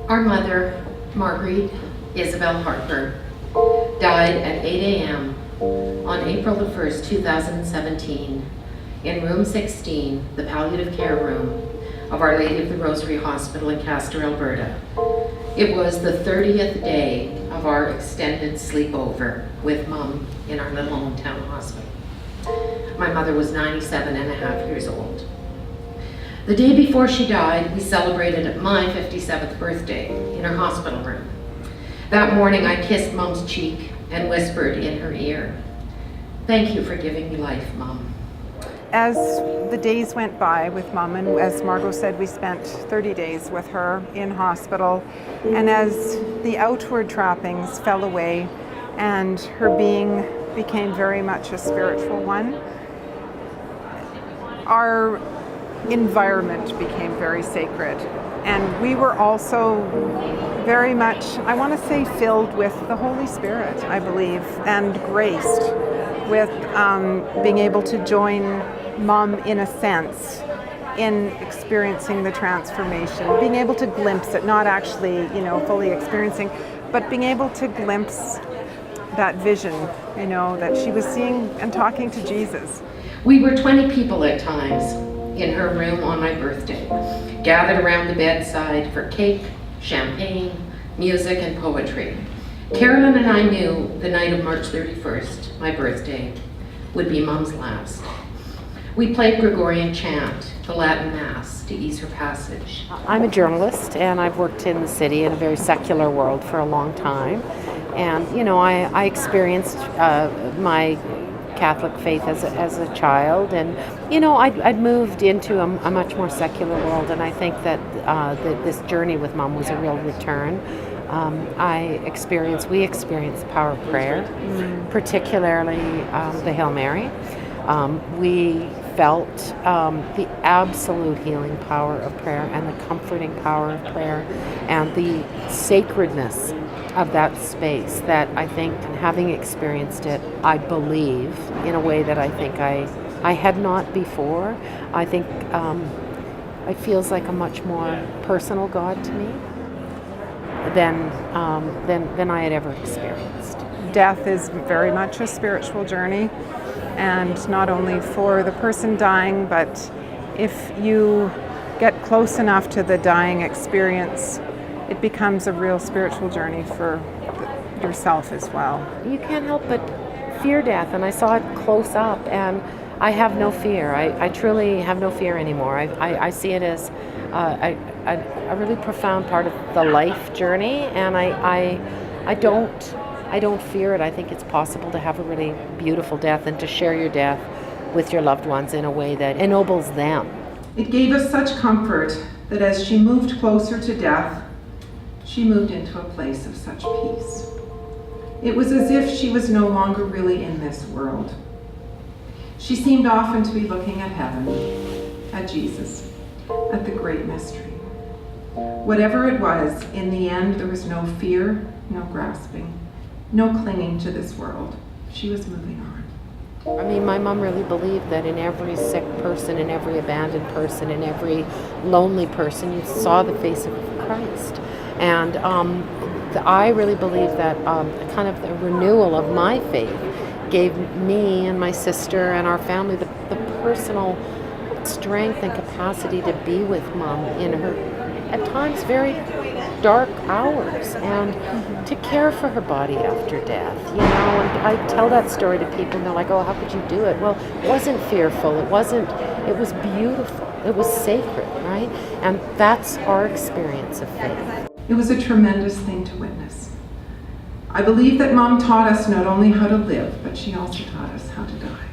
Our mother, Margie Harper, died at 8 a.m. on April the 1st, 2017, in room 16, the palliative care room of Our Lady of the Rosary Hospital in Castor, Alberta. It was the 30th day of our extended sleepover with Mom in our little hometown hospital. My mother was 97 and a half years old. The day before she died, we celebrated my 57th birthday in her hospital room. That morning, I kissed Mom's cheek and whispered in her ear, "Thank you for giving me life, Mom." As the days went by with Mom, and as Margo said, we spent 30 days with her in hospital, and as the outward trappings fell away and her being became very much a spiritual one, our environment became very sacred. And we were also very much, I want to say, filled with the Holy Spirit, I believe, and graced with being able to join Mom, in a sense, in experiencing the transformation, being able to glimpse it, not actually, fully experiencing, but being able to glimpse that vision, that she was seeing and talking to Jesus. We were 20 people at times in her room on my birthday, gathered around the bedside for cake, champagne, music, and poetry. Carolynn and I knew the night of March 31st, my birthday, would be Mom's last. We played Gregorian chant, the Latin Mass, to ease her passage. I'm a journalist, and I've worked in the city in a very secular world for a long time. And, I experienced my Catholic faith as a child, and I'd moved into a much more secular world, and I think that this journey with Mom was a real return. We experienced the power of prayer, particularly the Hail Mary. We felt the absolute healing power of prayer and the comforting power of prayer and the sacredness of that space that I think, having experienced it, I believe in a way that I think I had not before. I think it feels like a much more personal God to me than I had ever experienced. Death is very much a spiritual journey, and not only for the person dying, but if you get close enough to the dying experience, it becomes a real spiritual journey for yourself as well. You can't help but fear death, and I saw it close up, and I have no fear. I truly have no fear anymore. I see it as a really profound part of the life journey, and I don't fear it. I think it's possible to have a really beautiful death and to share your death with your loved ones in a way that ennobles them. It gave us such comfort that as she moved closer to death, she moved into a place of such peace. It was as if she was no longer really in this world. She seemed often to be looking at heaven, at Jesus, at the great mystery. Whatever it was, in the end, there was no fear, no grasping, no clinging to this world. She was moving on. I mean, my mom really believed that in every sick person, in every abandoned person, in every lonely person, you saw the face of Christ. And I really believe that kind of the renewal of my faith gave me and my sister and our family the personal strength and capacity to be with Mom in her, at times, very dark hours, and to care for her body after death, and I tell that story to people, and they're like, "Oh, how could you do it?" Well, it wasn't fearful, it was beautiful, it was sacred, right? And that's our experience of faith. It was a tremendous thing to witness. I believe that Mom taught us not only how to live, but she also taught us how to die.